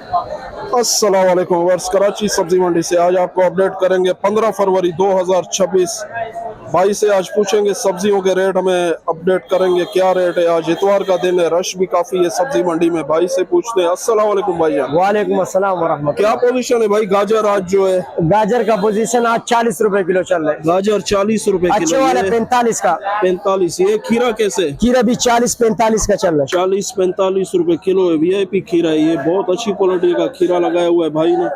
अस्सलाम वालेकुम वर्स, कराची सब्जी मंडी से आज आपको अपडेट करेंगे 15 फरवरी 2026। भाई से आज पूछेंगे सब्जियों के रेट, हमें अपडेट करेंगे क्या रेट है। आज इतवार का दिन है, रश भी काफी है सब्जी मंडी में। भाई से पूछते हैं। अस्सलाम वालेकुम भाईजान। वालेकुम अस्सलाम क्या पोजीशन है भाई? गाजर आज जो है, गाजर का पोजीशन आज 40 रुपए किलो चल रहा है। गाजर 40 रुपए अच्छे किलो। वाले ये 45 का। 45। ये खीरा कैसे? खीरा भी 40-45 का चल रहा है। 40-45 रुपए किलो है। वीआईपी खीरा है ये, बहुत अच्छी क्वालिटी का खीरा लगाया हुआ है भाई ने।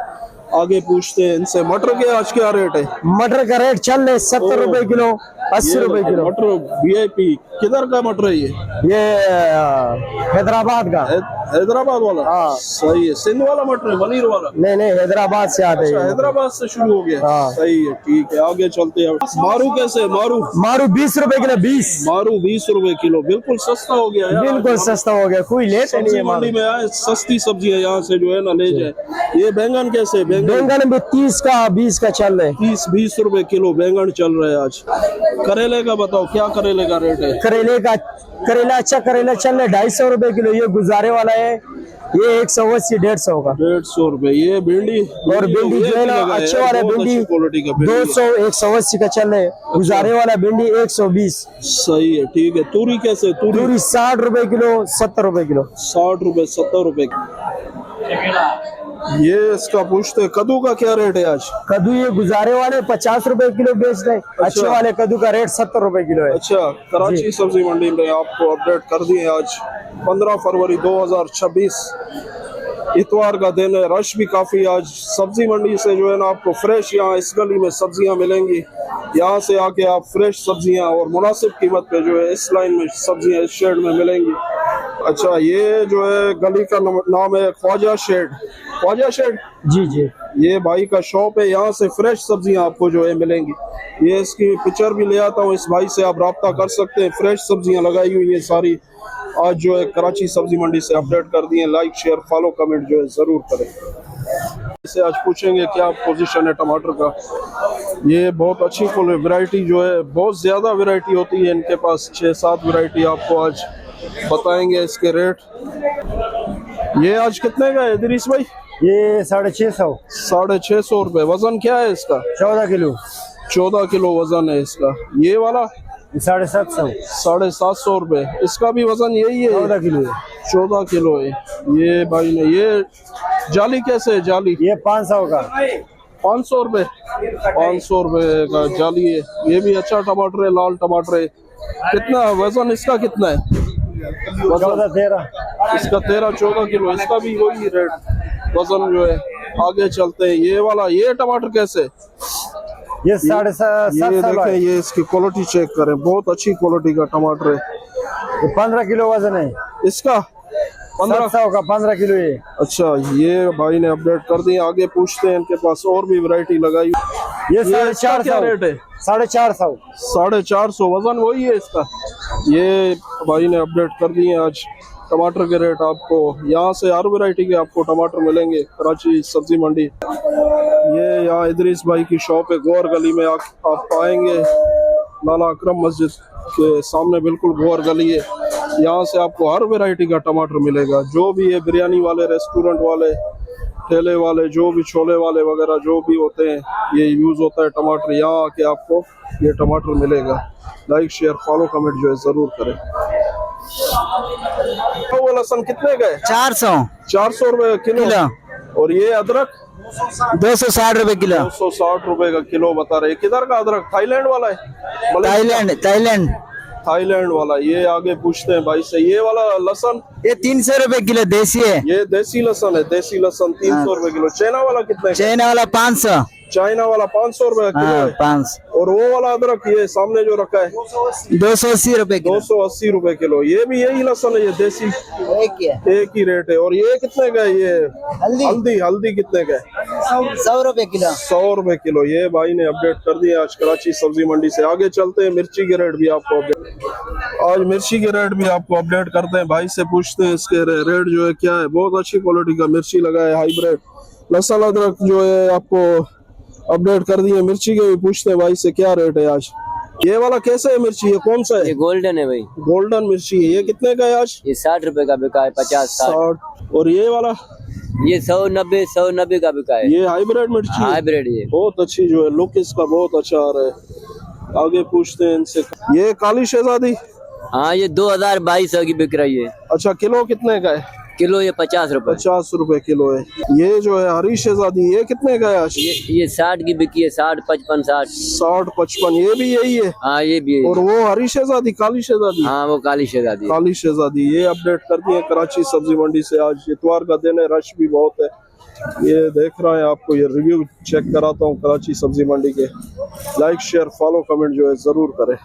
आगे पूछते हैं इनसे, मटर के आज क्या रेट है? मटर का रेट चल रहा है 70 रुपए किलो, 80 रुपए किलो। मटर वीआईपी किधर का मटर है ये? ये हैदराबाद का। हैदराबाद वाला? हाँ। सही है। सिंध वाला मटर है, वलीर वाला? नहीं नहीं, हैदराबाद से आते अच्छा, हैं। हैदराबाद से शुरू हो गया। हाँ। सही है, ठीक है। आगे चलते हैं। मारू कैसे है? मारू मारू 20 रुपए किलो। 20 मारू 20 रुपए किलो, बिल्कुल सस्ता हो गया यार। बिल्कुल सस्ता हो गया, कोई लेट नहीं सब्जी है। मंडी मारू में आए, सस्ती सब्जी है, यहाँ से जो है ना ले जाए। ये बैंगन कैसे? बैंगन भी 30 का 20 का चल रहा है। 30-20 रुपए किलो बैंगन चल रहा है आज। करेले का बताओ, क्या करेले का रेट है? करेला अच्छा करेला चल रहा है 250 रुपए किलो। ये गुजारे वाला है, ये 180-150 का। 150 रुपए। ये भिंडी और भिंडी जो है ना अच्छे वाला भिंडी क्वालिटी का 200-180 का चल रहा है। गुजारे वाला भिंडी 120। सही है, ठीक है। तूरी कैसे? तूरी 60 रुपए किलो, 70 रुपए किलो। 60 रुपए 70 रुपए। ये इसका पूछते, कद्दू का क्या रेट है आज? कद्दू ये गुजारे वाले 50 रुपए किलो बेच रहे हैं। अच्छे वाले कद्दू का रेट 70 रुपए किलो है। अच्छा, कराची सब्जी मंडी में आपको अपडेट कर दिए। आज 15 फरवरी 2026 इतवार का दिन है। रश भी काफी आज सब्जी मंडी से जो है ना आपको फ्रेश यहाँ इस गली में सब्जियां मिलेंगी। यहाँ से आके आप फ्रेश सब्जियां और मुनासिब कीमत पे जो है इस लाइन में सब्जियां इस शेड में मिलेंगी। अच्छा, ये जो है गली का नाम है ख्वाजा शेड। ख्वाजा शेड, जी जी। ये भाई का शॉप है। यहाँ से फ्रेश सब्जियां आपको जो है मिलेंगी। ये इसकी पिक्चर भी ले आता हूँ, इस भाई से आप राब्ता कर सकते हैं। फ्रेश सब्जियां लगाई हुई है सारी। आज जो है कराची सब्जी मंडी से अपडेट कर दिए। लाइक शेयर फॉलो कमेंट जो है जरूर करें। इसे आज पूछेंगे क्या पोजीशन है टमाटर का। ये बहुत अच्छी वैरायटी जो है, बहुत ज्यादा वैरायटी होती है इनके पास। 6-7 वैरायटी आपको आज बताएंगे इसके रेट। ये आज कितने का है इदरीस भाई? ये 650। 650 रुपए। वजन क्या है इसका? 14 किलो। 14 किलो वजन है इसका। ये वाला 750। 750 रुपए। इसका भी वजन यही है? 14 किलो है। 14 किलो है। ये भाई ने, ये जाली कैसे है? जाली ये 500 का। 500 रुपए। 500 रुपए का जाली है। ये भी अच्छा टमाटर है, लाल टमाटर है। कितना वजन इसका कितना है? 14-13। इसका 13-14 किलो। इसका भी वही रेट वजन जो है। आगे चलते हैं। ये वाला, ये टमाटर कैसे? ये 750। ये देखें, ये इसकी क्वालिटी चेक करें, बहुत अच्छी क्वालिटी का टमाटर है। ये 15 किलो वजन है इसका 1500 का। 15 किलो ये। अच्छा, ये भाई ने अपडेट कर दिए। आगे पूछते हैं, इनके पास और भी वैरायटी लगाई। ये इसका 450 रेट है? 450। 450। वजन वही है इसका। ये भाई ने अपडेट कर दिए आज टमाटर के रेट आपको। यहाँ से हर वैरायटी के आपको टमाटर मिलेंगे कराची सब्जी मंडी। ये यहाँ इदरीस भाई की शॉप है, गोर गली में। आप पाएंगे लाला अकरम मस्जिद के सामने, बिल्कुल गोर गली है। यहाँ से आपको हर वैरायटी का टमाटर मिलेगा। जो भी है, बिरयानी वाले, रेस्टोरेंट वाले, ठेले वाले, जो भी छोले वाले वगैरह जो भी होते हैं, ये यूज होता है टमाटर। यहाँ आके आपको ये टमाटर मिलेगा। लाइक शेयर फॉलो कमेंट जो है जरूर करें। वो लहसुन कितने का है? 400 रुपए किलो। और ये अदरक 260 रुपए किलो। 260 रुपए का किलो बता रहे। किधर का अदरक? थाईलैंड वाला है? थाईलैंड वाला। ये आगे पूछते हैं भाई से। ये वाला लहसुन ये 300 रुपए किलो देसी है। ये देसी लहसुन है। देसी लहसुन 300 रुपए किलो। चाइना वाला कितने? चाइना वाला 500। चाइना वाला 500 रुपए किलो है। 500। और वो वाला अदरक ये सामने जो रखा है 280 रुपए किलो। 280 रुपए किलो। ये भी यही लहसुन है, ये देसी एक ही रेट है। और ये कितने का है? ये हल्दी कितने का है? 100 रुपए किलो। 100 रुपए किलो। ये भाई ने अपडेट कर दिया आज कराची सब्जी मंडी से। आगे चलते हैं, मिर्ची के रेट भी आपको अपडेट। आज मिर्ची के रेट भी आपको अपडेट करते हैं। भाई से पूछते हैं इसके रेट जो है क्या है। बहुत अच्छी क्वालिटी का मिर्ची लगा है, हाइब्रिड। लहसुन अदरक जो है आपको अपडेट कर दिए। मिर्ची के भी पूछते हैं भाई से क्या रेट है आज। ये वाला कैसे है मिर्ची? ये कौन सा है? ये गोल्डन है भाई। गोल्डन मिर्ची है। ये कितने का है आज? ये 60 रुपए का बिका है। 50-60। और ये वाला ये 190 का बिका है। ये हाइब्रिड मिर्ची है? हाइब्रिड ये। बहुत अच्छी जो है, लुक इसका बहुत अच्छा आ रहा है। आगे पूछते हैं इनसे। ये काली शहजादी? हाँ ये 2022 की बिक रही है। अच्छा, किलो कितने का है? किलो ये 50 रुपए। 50 रुपए किलो है। ये जो है हरी शहजादी, ये कितने का है आज? ये 60 की बिकी है, 60, 55, 60। 60, 55, ये भी यही है? हाँ ये भी है। और वो हरी शहजादी, काली शहजादी? हाँ वो काली शहजादी। काली शहजादी ये अपडेट कर दिए कराची सब्जी मंडी से। आज इतवार का दिन है, रश भी बहुत है। ये देख रहे हैं, आपको ये रिव्यू चेक कराता हूँ कराची सब्जी मंडी के। लाइक शेयर फॉलो कमेंट जो है जरूर करें।